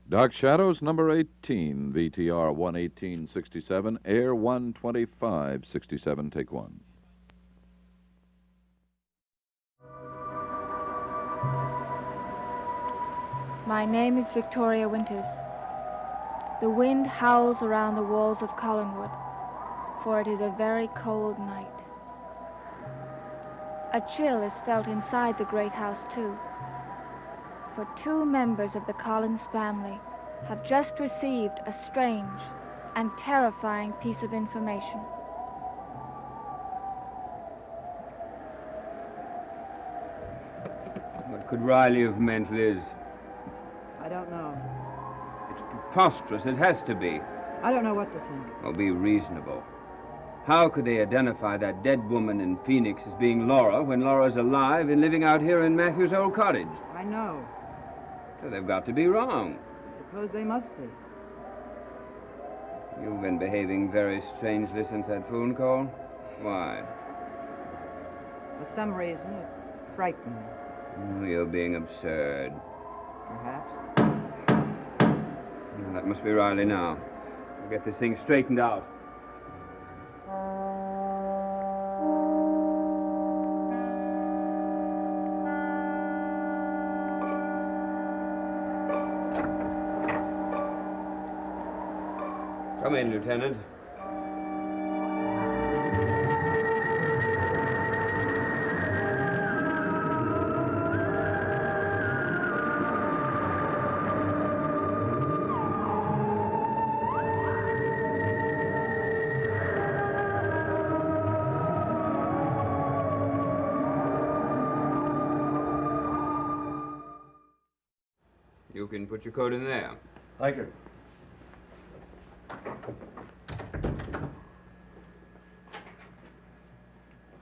Dark Shadows, number 18, VTR 11867, Air 12567, take one. My name is Victoria Winters. The wind howls around the walls of Collinwood, for it is a very cold night. A chill is felt inside the great house, too, for two members of the Collins family have just received a strange and terrifying piece of information. What could Riley have meant, Liz? I don't know. It's preposterous. It has to be. I don't know what to think. Well, be reasonable. How could they identify that dead woman in Phoenix as being Laura when Laura's alive and living out here in Matthew's old cottage? I know. So they've got to be wrong. I suppose they must be. You've been behaving very strangely since that phone call. Why? For some reason, it frightened me, Oh, you're being absurd. perhaps. Well, that must be Riley now. We'll get this thing straightened out. Come in, Lieutenant. You can put your coat in there. Thank you.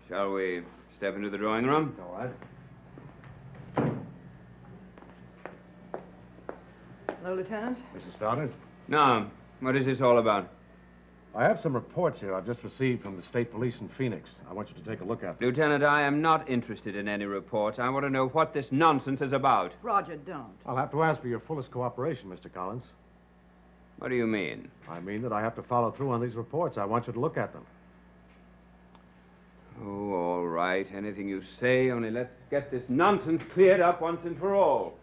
Shall we step into the drawing room? All right. Hello, Lieutenant. Mrs. Stoddard? Now, what is this all about? I have some reports here I've just received from the state police in Phoenix. I want you to take a look at them. Lieutenant, I am not interested in any reports. I want to know what this nonsense is about. Roger, don't. I'll have to ask for your fullest cooperation, Mr. Collins. What do you mean? I mean that I have to follow through on these reports. I want you to look at them. Oh, all right. Anything you say, only let's get this nonsense cleared up once and for all.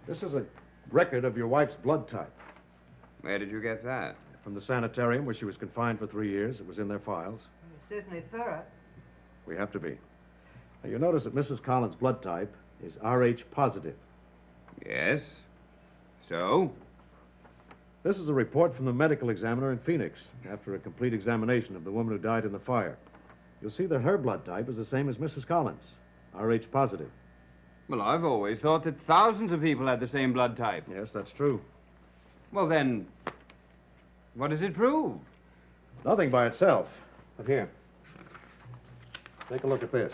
This is a record of your wife's blood type. Where did you get that? From the sanitarium where she was confined for 3 years. It was in their files. You're certainly thorough. We have to be. Now, you notice that Mrs. Collins' blood type is Rh positive. Yes. So? This is a report from the medical examiner in Phoenix after a complete examination of the woman who died in the fire. You'll see that her blood type is the same as Mrs. Collins, Rh positive. Well, I've always thought that thousands of people had the same blood type. Yes, that's true. Well, then, what does it prove? Nothing by itself. But here, take a look at this.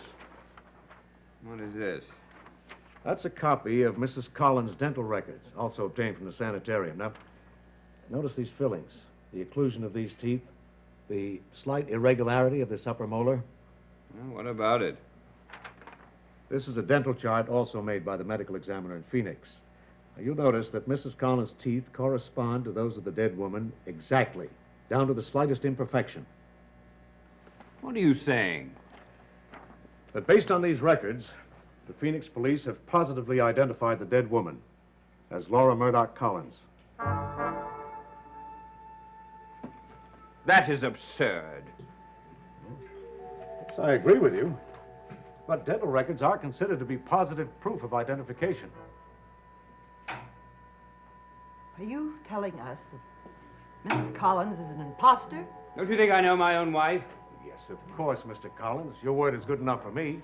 What is this? That's a copy of Mrs. Collins' dental records, also obtained from the sanitarium. Now, notice these fillings, the occlusion of these teeth, the slight irregularity of this upper molar. Well, what about it? This is a dental chart also made by the medical examiner in Phoenix. Now, you'll notice that Mrs. Collins' teeth correspond to those of the dead woman exactly, down to the slightest imperfection. What are you saying? But based on these records, the Phoenix police have positively identified the dead woman as Laura Murdoch Collins. That is absurd. Yes, I agree with you. But dental records are considered to be positive proof of identification. Are you telling us that Mrs. Collins is an imposter? Don't you think I know my own wife? Yes, of course, Mr. Collins. Your word is good enough for me.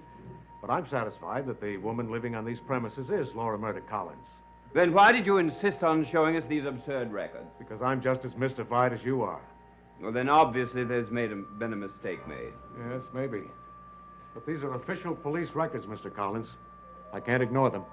But I'm satisfied that the woman living on these premises is Laura Murdoch Collins. Then why did you insist on showing us these absurd records? Because I'm just as mystified as you are. Well, then obviously there's been a mistake made. Yes, maybe. But these are official police records, Mr. Collins. I can't ignore them.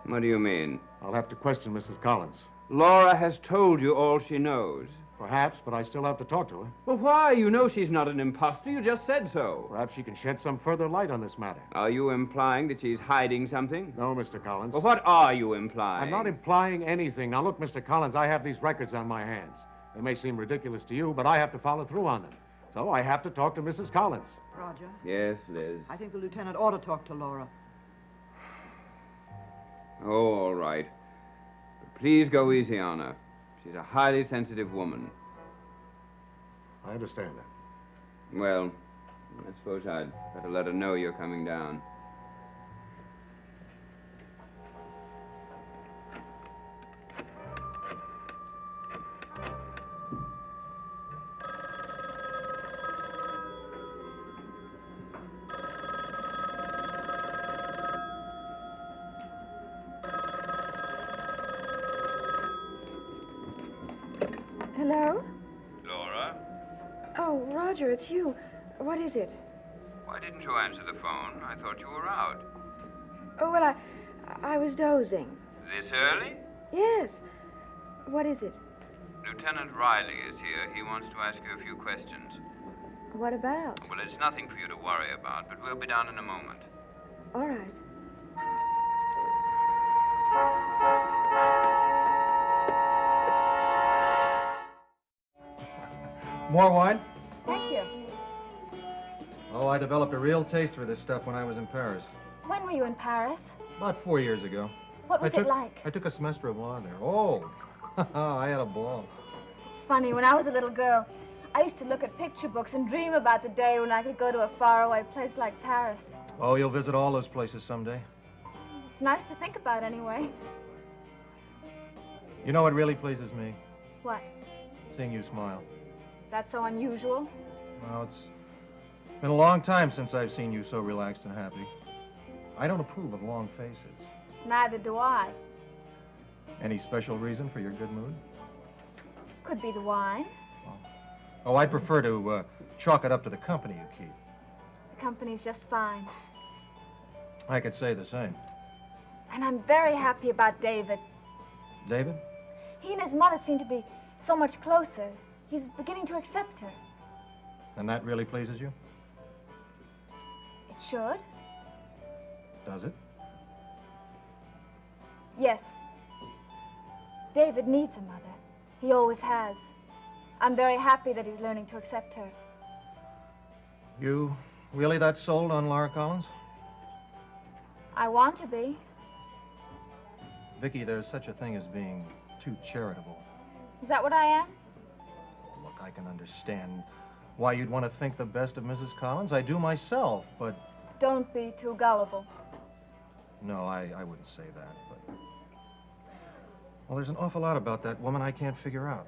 What do you mean? I'll have to question Mrs. Collins. Laura has told you all she knows. Perhaps, but I still have to talk to her. Well, why? You know she's not an imposter. You just said so. Perhaps she can shed some further light on this matter. Are you implying that she's hiding something? No, Mr. Collins. Well, what are you implying? I'm not implying anything. Now, look, Mr. Collins, I have these records on my hands. They may seem ridiculous to you, but I have to follow through on them. So I have to talk to Mrs. Collins. Roger, Yes, Liz. I think the lieutenant ought to talk to Laura. Oh, all right. But please go easy on her. She's a highly sensitive woman. I understand that. Well, I suppose I'd better let her know you're coming down. Hello? Laura, Oh, Roger, it's you. What is it? why didn't you answer the phone? I thought you were out. Oh, well, I was dozing. This early? Yes. What is it? Lieutenant Riley is here. He wants to ask you a few questions. What about? Well, it's nothing for you to worry about, but we'll be down in a moment. All right. More wine? Thank you. Oh, I developed a real taste for this stuff when I was in Paris. When were you in Paris? About 4 years ago. What was it like? I took a semester of law there. Oh, I had a ball. It's funny, when I was a little girl, I used to look at picture books and dream about the day when I could go to a faraway place like Paris. Oh, you'll visit all those places someday. It's nice to think about anyway. You know what really pleases me? What? Seeing you smile. Is that so unusual? Well, it's been a long time since I've seen you so relaxed and happy. I don't approve of long faces. Neither do I. Any special reason for your good mood? Could be the wine. Oh, I'd prefer to chalk it up to the company you keep. The company's just fine. I could say the same. And I'm very happy about David. David? He and his mother seem to be so much closer. He's beginning to accept her. And that really pleases you? It should. Does it? Yes. David needs a mother. He always has. I'm very happy that he's learning to accept her. You really that sold on Laura Collins? I want to be. Vicky, there's such a thing as being too charitable. Is that what I am? Look, I can understand why you'd want to think the best of Mrs. Collins. I do myself, but... Don't be too gullible. No, I wouldn't say that, but... Well, there's an awful lot about that woman I can't figure out.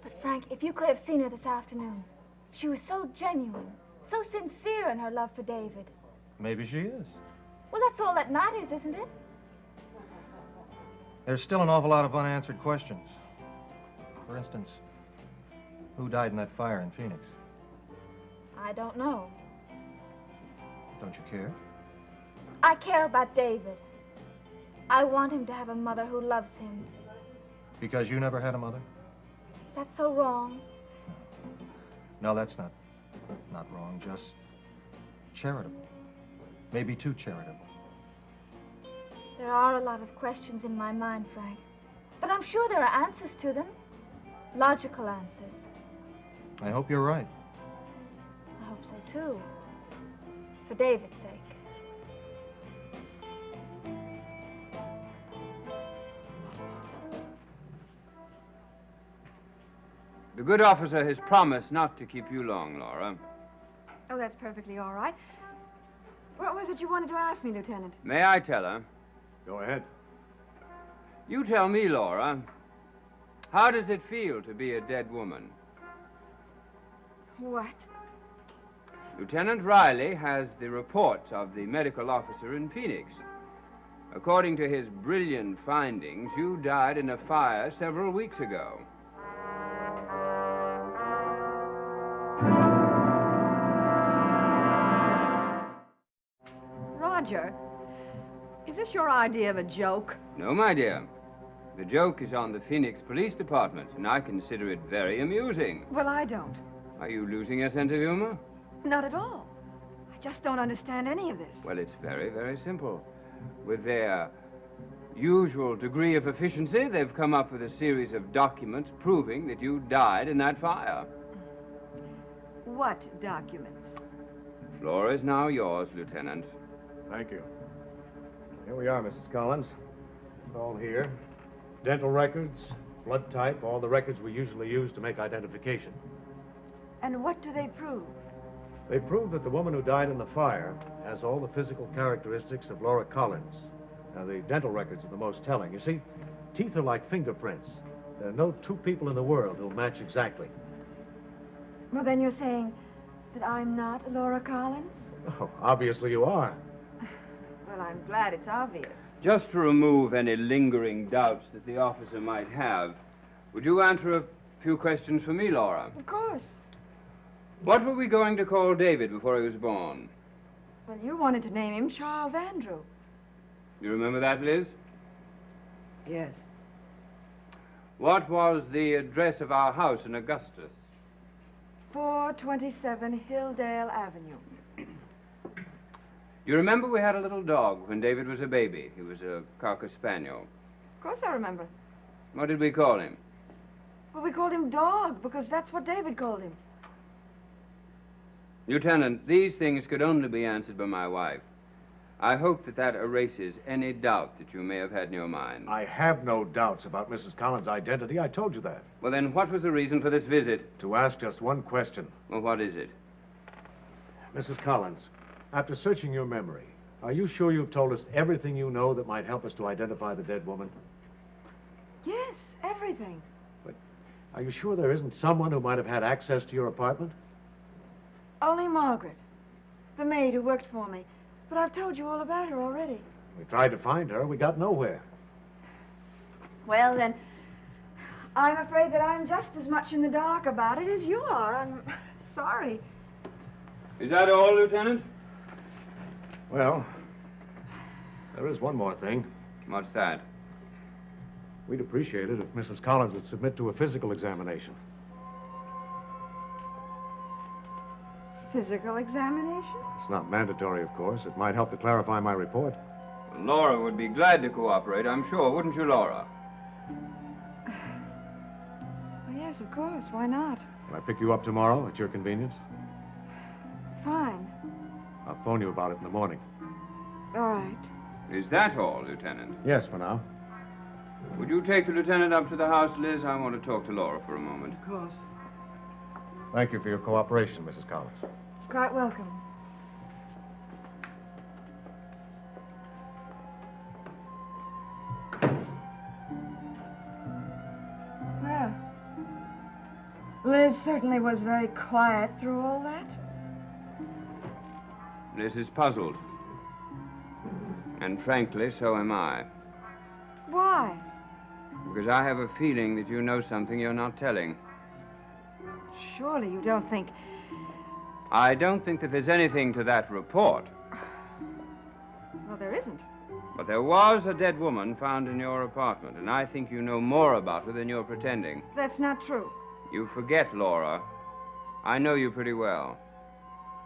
But Frank, if you could have seen her this afternoon, she was so genuine, so sincere in her love for David. Maybe she is. Well, that's all that matters, isn't it? There's still an awful lot of unanswered questions. For instance, who died in that fire in Phoenix? I don't know. Don't you care? I care about David. I want him to have a mother who loves him. Because you never had a mother? Is that so wrong? No, that's not wrong, just charitable. Maybe too charitable. There are a lot of questions in my mind, Frank. But I'm sure there are answers to them. Logical answers. I hope you're right. I hope so, too. For David's sake. The good officer has promised not to keep you long, Laura. Oh, that's perfectly all right. What was it you wanted to ask me, Lieutenant? May I tell her? Go ahead. You tell me, Laura. How does it feel to be a dead woman? What? Lieutenant Riley has the reports of the medical officer in Phoenix. According to his brilliant findings, you died in a fire several weeks ago. Roger, is this your idea of a joke? No, my dear. The joke is on the Phoenix Police Department, and I consider it very amusing. Well, I don't. Are you losing your sense of humor? Not at all. I just don't understand any of this. Well, it's very, very simple. With their usual degree of efficiency, they've come up with a series of documents proving that you died in that fire. What documents? The floor is now yours, Lieutenant. Thank you. Here we are, Mrs. Collins. It's all here. Dental records, blood type, all the records we usually use to make identification. And what do they prove? They prove that the woman who died in the fire has all the physical characteristics of Laura Collins. Now, the dental records are the most telling. You see, teeth are like fingerprints. There are no two people in the world who'll match exactly. Well, then you're saying that I'm not Laura Collins? Oh, obviously you are. Well, I'm glad it's obvious. Just to remove any lingering doubts that the officer might have, would you answer a few questions for me, Laura? Of course. What were we going to call David before he was born? Well, you wanted to name him Charles Andrew. You remember that, Liz? Yes. What was the address of our house in Augustus? 427 Hilldale Avenue. You remember we had a little dog when David was a baby. He was a Cocker Spaniel. Of course I remember. What did we call him? Well, we called him Dog because that's what David called him. Lieutenant, these things could only be answered by my wife. I hope that that erases any doubt that you may have had in your mind. I have no doubts about Mrs. Collins' identity. I told you that. Well, then, what was the reason for this visit? To ask just one question. Well, what is it? Mrs. Collins, after searching your memory, are you sure you've told us everything you know that might help us to identify the dead woman? Yes, everything. Are you sure there isn't someone who might have had access to your apartment? Only Margaret, the maid who worked for me. But I've told you all about her already. We tried to find her. We got nowhere. Well, then, I'm afraid that I'm just as much in the dark about it as you are. I'm sorry. Is that all, Lieutenant? Well, there is one more thing. What's that? We'd appreciate it if Mrs. Collins would submit to a physical examination. Physical examination? It's not mandatory, of course. It might help to clarify my report. Well, Laura would be glad to cooperate, I'm sure, wouldn't you, Laura? Well, yes, of course. Why not? Can I pick you up tomorrow at your convenience? Fine. I'll phone you about it in the morning. All right. Is that all, Lieutenant? Yes, for now. Would you take the lieutenant up to the house, Liz? I want to talk to Laura for a moment. Of course. Thank you for your cooperation, Mrs. Collins. Quite welcome. Well, Liz certainly was very quiet through all that. Liz is puzzled. And frankly, so am I. Why? Because I have a feeling that you know something you're not telling. Surely you don't think... I don't think that there's anything to that report. Well, there isn't. But there was a dead woman found in your apartment, and I think you know more about her than you're pretending. That's not true. You forget, Laura. I know you pretty well.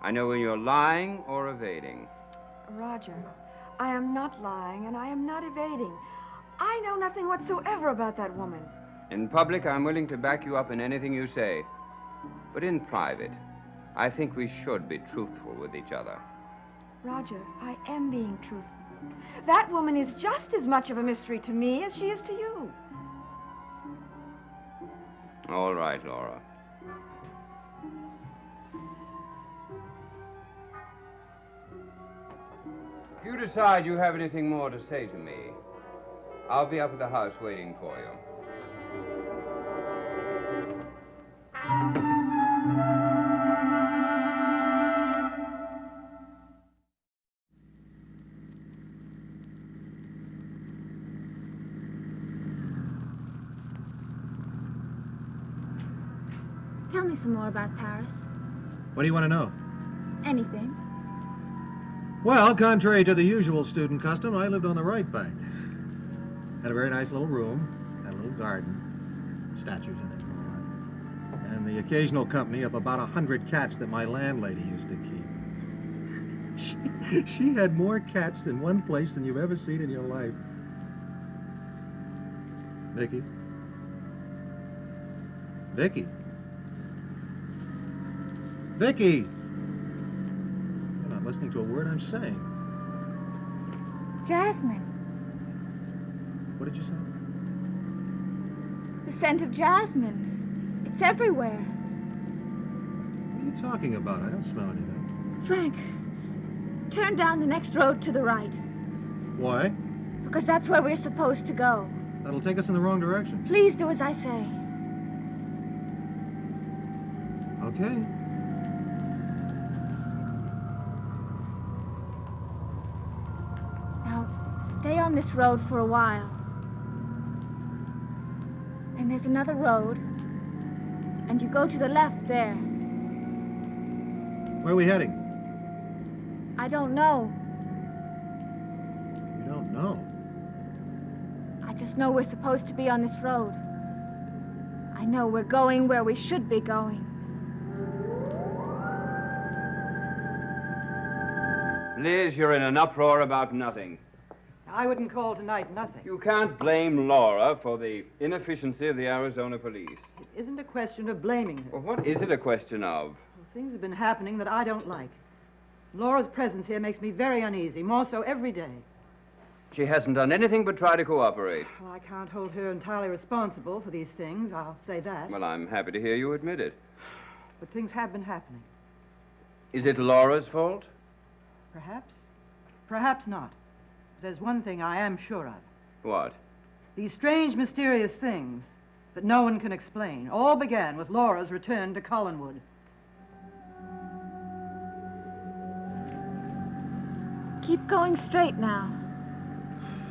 I know when you're lying or evading. Roger, I am not lying and I am not evading. I know nothing whatsoever about that woman. In public, I'm willing to back you up in anything you say. But in private, I think we should be truthful with each other. Roger, I am being truthful. That woman is just as much of a mystery to me as she is to you. All right, Laura. If you decide you have anything more to say to me, I'll be up at the house waiting for you. Tell me some more about Paris. What do you want to know? Anything. Well, contrary to the usual student custom, I lived on the right bank. Had a very nice little room. Had a little garden, statues in it and all that. And the occasional company of about 100 cats that my landlady used to keep. She had more cats in one place than you've ever seen in your life. Vicky? Vicky? Vicky! You're not listening to a word I'm saying. Jasmine. What did you say? The scent of jasmine. It's everywhere. What are you talking about? I don't smell anything. Frank, turn down the next road to the right, Why? because that's where we're supposed to go. That'll take us in the wrong direction. Please do as I say. Okay. Now, stay on this road for a while. And there's another road, and you go to the left there. Where are we heading? I don't know. You don't know. I just know we're supposed to be on this road. I know we're going where we should be going. Liz, you're in an uproar about nothing. I wouldn't call tonight nothing. You can't blame Laura for the inefficiency of the Arizona police. It isn't a question of blaming her. Well, what is it a question of? Well, things have been happening that I don't like. Laura's presence here makes me very uneasy, more so every day. She hasn't done anything but try to cooperate. Well, I can't hold her entirely responsible for these things, I'll say that. Well, I'm happy to hear you admit it. But things have been happening. Is it Laura's fault? Perhaps. Perhaps not. There's one thing I am sure of. What? These strange, mysterious things that no one can explain all began with Laura's return to Collinwood. Keep going straight now.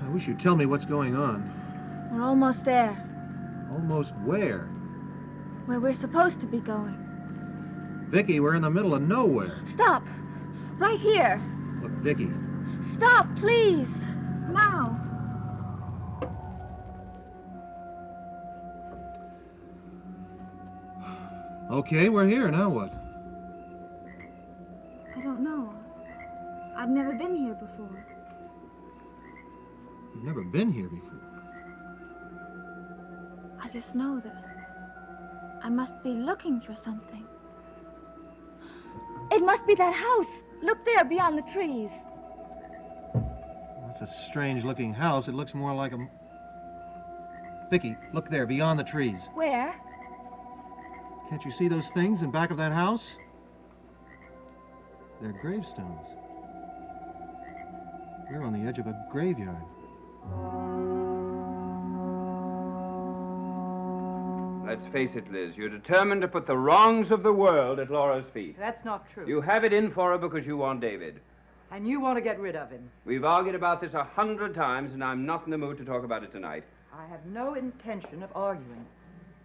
I wish you'd tell me what's going on. We're almost there, Almost where? where we're supposed to be going. Vicky, we're in the middle of nowhere. Stop! Right here! Look, Vicky. Stop, please! Now! Okay, we're here. Now what? I don't know. I've never been here before. You've never been here before. I just know that I must be looking for something. It must be that house. Look there, beyond the trees. That's a strange-looking house. It looks more like a... Vicky, look there, beyond the trees. Where? Can't you see those things in back of that house? They're gravestones. We're on the edge of a graveyard. Let's face it, Liz. You're determined to put the wrongs of the world at Laura's feet. That's not true. You have it in for her because you want David. And you want to get rid of him. We've argued about this 100 times, and I'm not in the mood to talk about it tonight. I have no intention of arguing.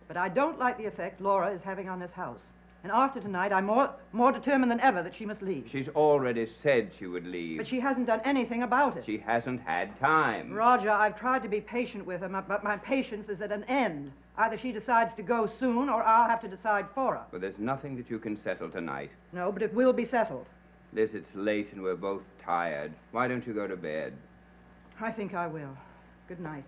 But I don't like the effect Laura is having on this house. And after tonight, I'm more determined than ever that she must leave. She's already said she would leave. But she hasn't done anything about it. She hasn't had time. Roger, I've tried to be patient with her, but my patience is at an end. Either she decides to go soon, or I'll have to decide for her. But there's nothing that you can settle tonight. No, but it will be settled. Liz, it's late and we're both tired. Why don't you go to bed? I think I will. Good night.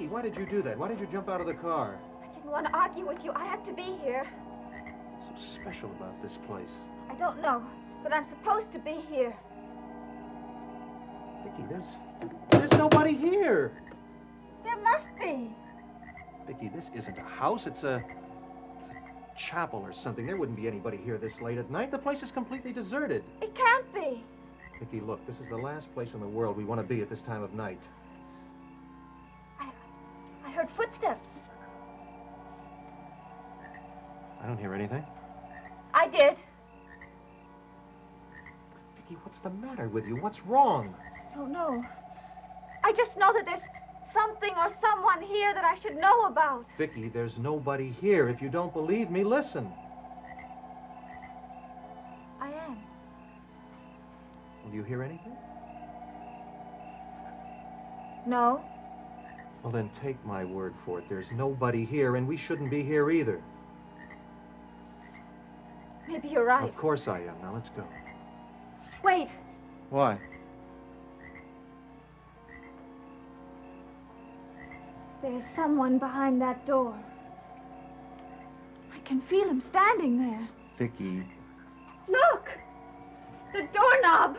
Why did you do that? Why did you jump out of the car? I didn't want to argue with you. I have to be here. What's so special about this place? I don't know, but I'm supposed to be here. Vicky, there's nobody here. There must be. Vicky, this isn't a house. It's a chapel or something. There wouldn't be anybody here this late at night. The place is completely deserted. It can't be. Vicki, look, this is the last place in the world we want to be at this time of night. I heard footsteps. I don't hear anything. I did. Vicki, what's the matter with you? What's wrong? I don't know. I just know that there's something or someone here that I should know about. Vicki, there's nobody here. If you don't believe me, listen. I am. Will you hear anything? No. Well, then take my word for it. There's nobody here, and we shouldn't be here either. Maybe you're right. Of course I am. Now, let's go. Wait. Why? There's someone behind that door. I can feel him standing there. Vicki. Look! The doorknob!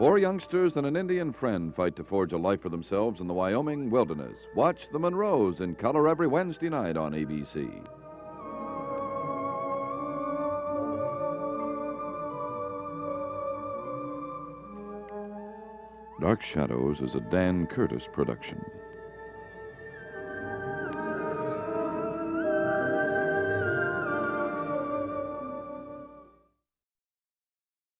Four youngsters and an Indian friend fight to forge a life for themselves in the Wyoming wilderness. Watch The Monroes in color every Wednesday night on ABC. Dark Shadows is a Dan Curtis production.